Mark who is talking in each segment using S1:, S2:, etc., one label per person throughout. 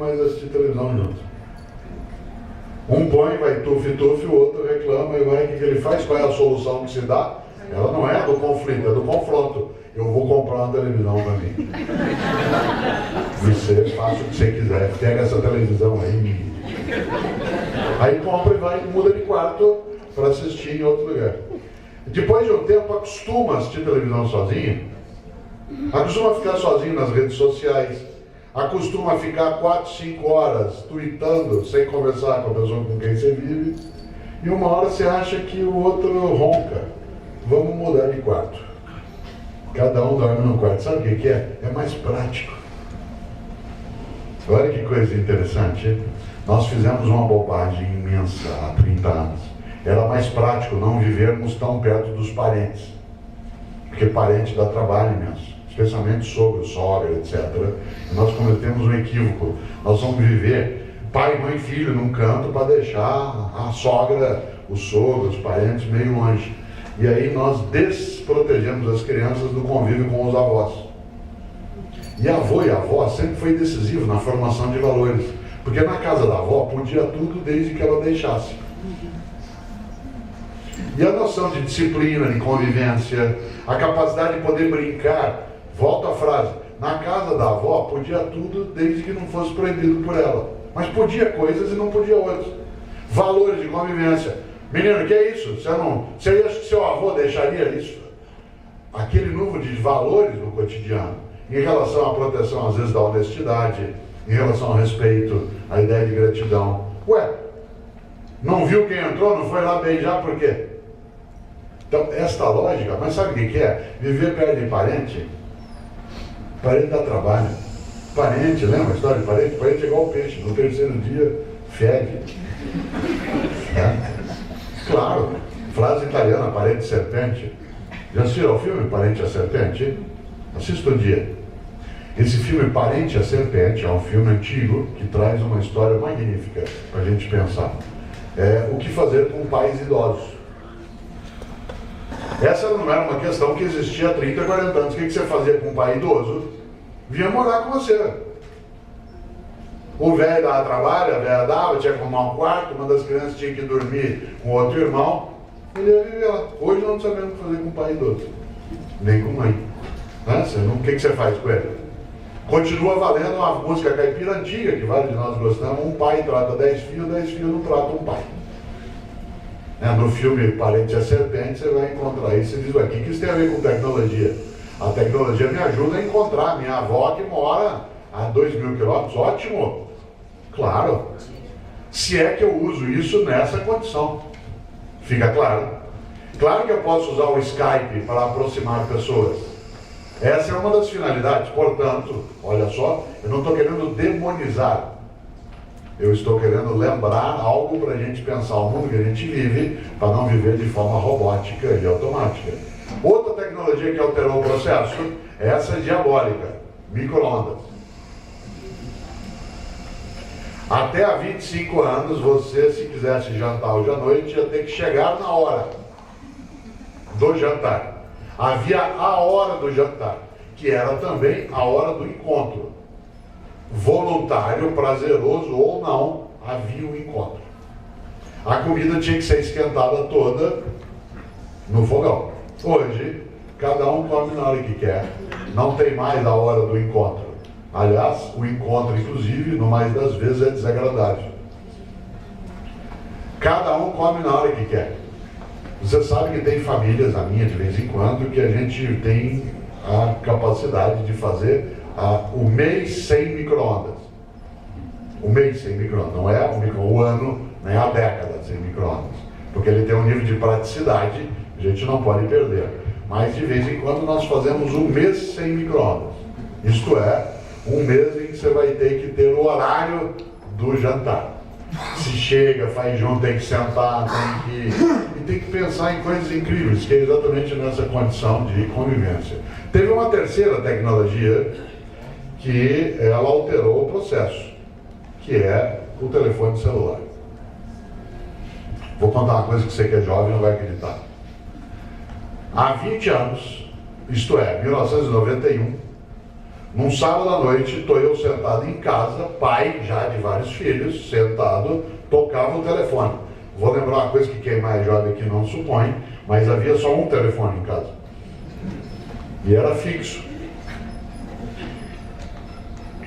S1: mais assistir televisão junto. Um põe, vai tuf-tuf, o outro reclama e vai, o que ele faz? Qual é a solução que se dá? Ela não é do conflito, é do confronto. Eu vou comprar uma televisão para mim. Você faça o que você quiser, pega essa televisão aí. Aí compra e vai, muda de quarto para assistir em outro lugar. Depois de um tempo, acostuma a assistir televisão sozinho, acostuma a ficar sozinho nas redes sociais, acostuma a ficar 4, 5 horas tweetando sem conversar com a pessoa com quem você vive, e uma hora você acha que o outro ronca. Vamos mudar de quarto. Cada um dorme num quarto. Sabe o que é? É mais prático. Olha que coisa interessante. Nós fizemos uma bobagem imensa há 30 anos. Era mais prático não vivermos tão perto dos parentes. Porque parente dá trabalho imenso. Especialmente sogro, sogra, etc. E nós cometemos um equívoco. Nós vamos viver pai, mãe, filho num canto para deixar a sogra, o sogro, os parentes meio longe. E aí nós desprotegemos as crianças do convívio com os avós. E avô e avó sempre foi decisivo na formação de valores. Porque na casa da avó podia tudo desde que ela deixasse. E a noção de disciplina, de convivência, a capacidade de poder brincar, volta à frase, na casa da avó podia tudo desde que não fosse proibido por ela. Mas podia coisas e não podia outras. Valores de convivência. Menino, que é isso? Você acha que seu avô deixaria isso? Aquele número de valores no cotidiano, em relação à proteção, às vezes, da honestidade, em relação ao respeito, à ideia de gratidão. Ué, não viu quem entrou, não foi lá beijar, por quê? Então, esta lógica, mas sabe o que é? Viver perto de parente, parente dá trabalho. Parente, lembra a história de parente? Parente é igual peixe, no terceiro dia, fede. É. Claro, frase italiana, parente serpente. Já assistiu ao filme Parente a Serpente? Assista um dia. Esse filme Parente a Serpente é um filme antigo que traz uma história magnífica para a gente pensar. É o que fazer com pais idosos. Essa não era uma questão que existia há 30, 40 anos. O que você fazia com um pai idoso? Vinha morar com você. O velho dava trabalho, a velha dava, tinha que arrumar um quarto, uma das crianças tinha que dormir com outro irmão. Ele ia viver lá. Hoje não sabemos o que fazer com o pai idoso. Nem com mãe. Né? O que você faz com ele? Continua valendo uma música caipira antiga, que vários de nós gostamos. Um pai trata 10 filhos não tratam um pai. No filme Parente a Serpente, você vai encontrar isso e diz, o que isso tem a ver com tecnologia? A tecnologia me ajuda a encontrar minha avó que mora a 2.000 quilômetros. Ótimo! Claro! Se é que eu uso isso nessa condição. Fica claro? Claro que eu posso usar o Skype para aproximar pessoas. Essa é uma das finalidades. Portanto, olha só, eu não estou querendo demonizar. Eu estou querendo lembrar algo para a gente pensar o mundo que a gente vive, para não viver de forma robótica e automática. Outra tecnologia que alterou o processo é essa diabólica, micro-ondas. Até há 25 anos, você, se quisesse jantar hoje à noite, ia ter que chegar na hora do jantar. Havia a hora do jantar, que era também a hora do encontro. Voluntário, prazeroso ou não, havia um encontro. A comida tinha que ser esquentada toda no fogão. Hoje, cada um come na hora que quer. Não tem mais a hora do encontro. Aliás, o encontro, inclusive, no mais das vezes, é desagradável. Cada um come na hora que quer. Você sabe que tem famílias, a minha de vez em quando, que a gente tem a capacidade de fazer o mês sem micro-ondas. O mês sem micro-ondas, não é o ano, nem a década sem micro-ondas. Porque ele tem um nível de praticidade, a gente não pode perder. Mas de vez em quando nós fazemos um mês sem micro-ondas. Isto é, um mês em que você vai ter que ter o horário do jantar. Se chega, faz junto, tem que sentar, tem que pensar em coisas incríveis, que é exatamente nessa condição de convivência. Teve uma terceira tecnologia que ela alterou o processo, que é o telefone celular. Vou contar uma coisa que você que é jovem não vai acreditar. Há 20 anos, isto é, 1991, Num sábado à noite, estou eu sentado em casa, pai já de vários filhos, sentado, tocava o telefone. Vou lembrar uma coisa que quem é mais jovem aqui não supõe, mas havia só um telefone em casa. E era fixo.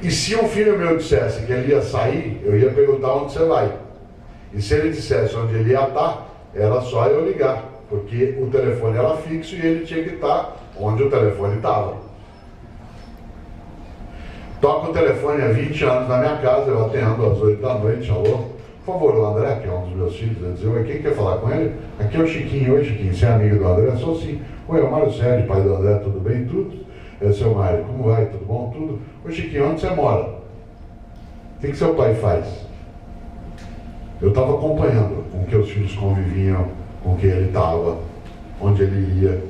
S1: E se um filho meu dissesse que ele ia sair, eu ia perguntar onde você vai. E se ele dissesse onde ele ia estar, era só eu ligar, porque o telefone era fixo e ele tinha que estar onde o telefone estava. Toco o telefone há 20 anos na minha casa, eu atendo às 8 da noite, alô? Por favor, o André, que é um dos meus filhos, ele diz, oi, quem quer falar com ele? Aqui é o Chiquinho. Oi, Chiquinho, você é amigo do André? Sou sim. Oi, é o Mário Sérgio, pai do André, tudo bem? Tudo? Seu Mário, como vai? Tudo bom? Tudo? Oi, Chiquinho, onde você mora? O que seu pai faz? Eu estava acompanhando com que os filhos conviviam, com quem ele estava, onde ele ia.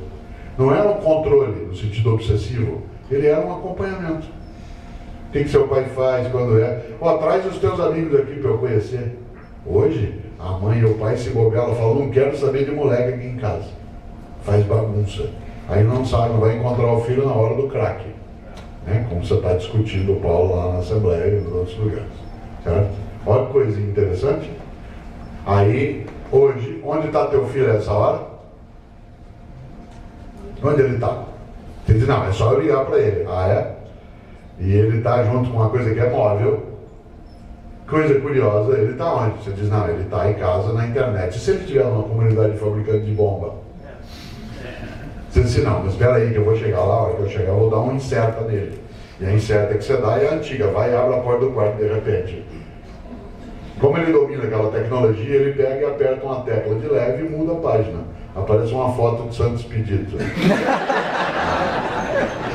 S1: Não era um controle, no sentido obsessivo, ele era um acompanhamento. O que seu pai faz, quando é? Ó, traz os teus amigos aqui para eu conhecer. Hoje, a mãe e o pai se bobearam, falam, não quero saber de moleque aqui em casa. Faz bagunça. Aí não sabe, não vai encontrar o filho na hora do crack. Né? Como você está discutindo o Paulo lá na Assembleia e em outros lugares. Certo? Olha que coisa interessante. Aí, hoje, onde está teu filho nessa hora? Onde ele está? Você diz, não, é só eu ligar para ele. Ah, é? E ele está junto com uma coisa que é móvel. Coisa curiosa, ele está onde? Você diz, não, ele está em casa, na internet. E se ele estiver numa comunidade de fabricante de bomba? Você diz, não, mas espera aí que eu vou chegar lá, a hora que eu chegar eu vou dar um inserta nele. E a inserta que você dá é a antiga, vai e abre a porta do quarto de repente. Como ele domina aquela tecnologia, ele pega e aperta uma tecla de leve e muda a página. Aparece uma foto de Santo Expedito.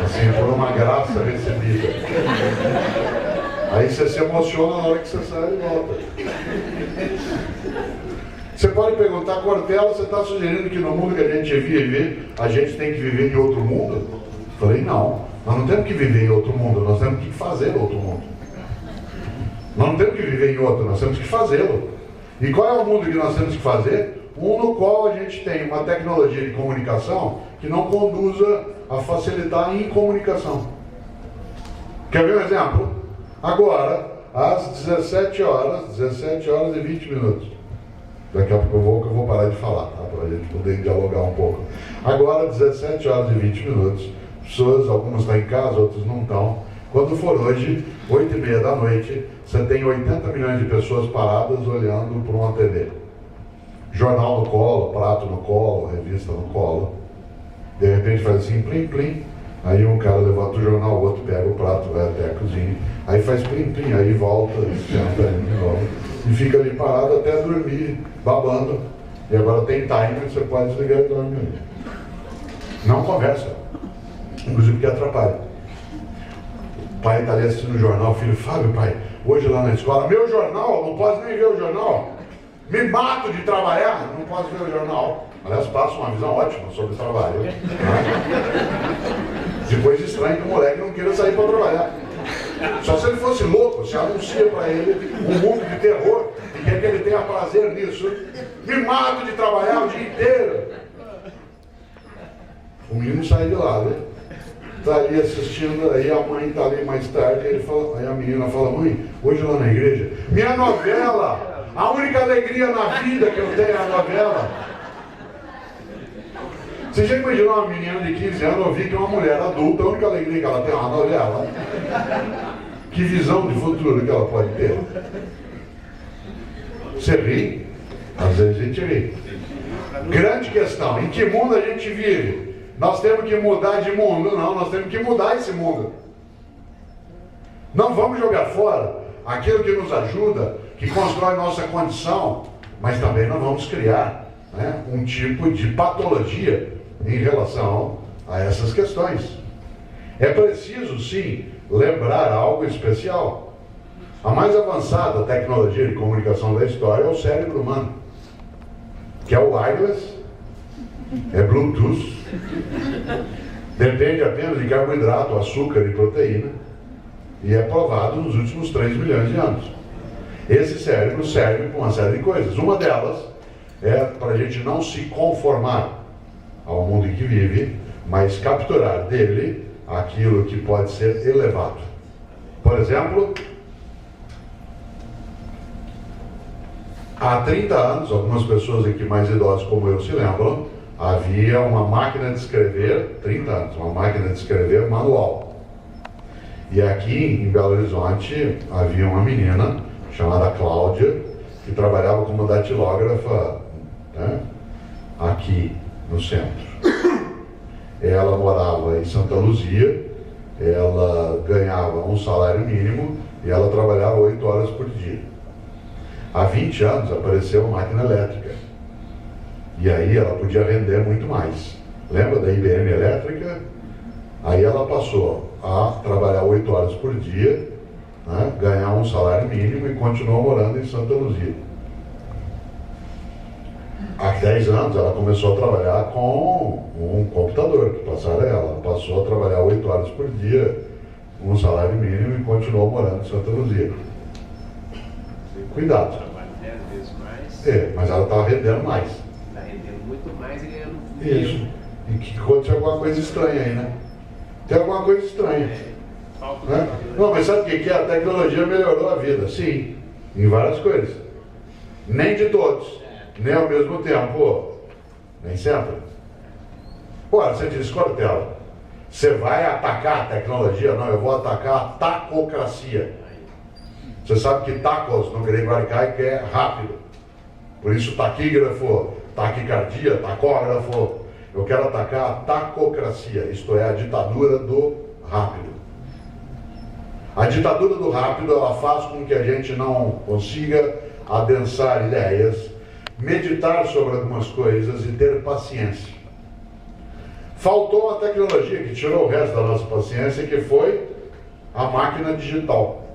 S1: Assim, por uma graça recebida. Aí você se emociona na hora que você sai e volta. Você pode perguntar, Cortella, você está sugerindo que no mundo que a gente vive, a gente tem que viver em outro mundo? Eu falei, não. Nós não temos que viver em outro mundo, nós temos que fazer outro mundo. Nós não temos que viver em outro, nós temos que fazê-lo. E qual é o mundo que nós temos que fazer? Um no qual a gente tem uma tecnologia de comunicação que não conduza a facilitar a incomunicação. Quer ver um exemplo? Agora, às 17 horas e 20 minutos. Daqui a pouco eu vou parar de falar, tá? Para a gente poder dialogar um pouco. Agora, 17 horas e 20 minutos. Pessoas, algumas estão em casa, outras não estão. Quando for hoje, 8h30 da noite, você tem 80 milhões de pessoas paradas olhando para uma TV. Jornal no colo, prato no colo, revista no colo. De repente faz assim, plim, plim. Aí um cara levanta o jornal, o outro pega o prato, vai até a cozinha. Aí faz plim, plim, aí volta, senta de novo. E fica ali parado até dormir, babando. E agora tem timer, você pode desligar e dormir. Não conversa. Inclusive que atrapalha. O pai está ali assistindo o jornal, o filho, Fábio, pai, hoje lá na escola, meu jornal, não posso nem ver o jornal. Me mato de trabalhar, não posso ver o jornal. Aliás, passa uma visão ótima sobre o trabalho. Né? Depois estranho que o moleque não queira sair para trabalhar. Só se ele fosse louco, se anuncia para ele um mundo de terror e quer que ele tenha prazer nisso. Me mato de trabalhar o dia inteiro. O menino sai de lá, né? Está ali assistindo, aí a mãe está ali mais tarde, aí a menina fala, mãe, hoje lá na igreja, minha novela, a única alegria na vida que eu tenho é a novela. Você já imaginou uma menina de 15 anos ouvir que uma mulher adulta, a única alegria que ela tem é uma novela? Que visão de futuro que ela pode ter? Você ri? Às vezes a gente ri. Grande questão, em que mundo a gente vive? Nós temos que mudar de mundo? Não, nós temos que mudar esse mundo. Não vamos jogar fora aquilo que nos ajuda, que constrói nossa condição, mas também não vamos criar, né, um tipo de patologia em relação a essas questões. É preciso, sim, lembrar algo especial. A mais avançada tecnologia de comunicação da história é o cérebro humano, que é o wireless, é Bluetooth, depende apenas de carboidrato, açúcar e proteína, e é provado nos últimos 3 milhões de anos. Esse cérebro serve para uma série de coisas. Uma delas é para a gente não se conformar ao mundo em que vive, mas capturar dele aquilo que pode ser elevado. Por exemplo, há 30 anos, algumas pessoas aqui mais idosas como eu se lembram, havia uma máquina de escrever, 30 anos, uma máquina de escrever manual. E aqui em Belo Horizonte havia uma menina chamada Cláudia, que trabalhava como datilógrafa, né, aqui no centro. Ela morava em Santa Luzia, ela ganhava um salário mínimo e ela trabalhava 8 horas por dia. Há 20 anos apareceu a máquina elétrica. E aí ela podia render muito mais. Lembra da IBM elétrica? Aí ela passou a trabalhar 8 horas por dia, né, ganhar um salário mínimo e continuou morando em Santa Luzia. Há 10 anos ela começou a trabalhar com um computador, que passaram ela. Passou a trabalhar 8 horas por dia, um salário mínimo e continuou morando em Santa Luzia. Cuidado.
S2: Trabalha 10 vezes mais.
S1: É, mas ela estava rendendo mais.
S2: Está rendendo muito mais e ganhando
S1: Isso. E que aconteceu alguma coisa estranha aí, né? Tem alguma coisa estranha.
S2: Falta
S1: Né? Não, mas sabe o que é? A tecnologia melhorou a vida, sim, em várias coisas. Nem de todos, nem ao mesmo tempo, nem sempre. Ora, você diz, Cortella, você vai atacar a tecnologia? Não, eu vou atacar a tacocracia. Você sabe que tacos no grego arcaico é rápido. Por isso taquígrafo, taquicardia, tacógrafo. Eu quero atacar a tacocracia, isto é, a ditadura do rápido. A ditadura do rápido, ela faz com que a gente não consiga adensar ideias, meditar sobre algumas coisas e ter paciência. Faltou a tecnologia que tirou o resto da nossa paciência, que foi a máquina digital.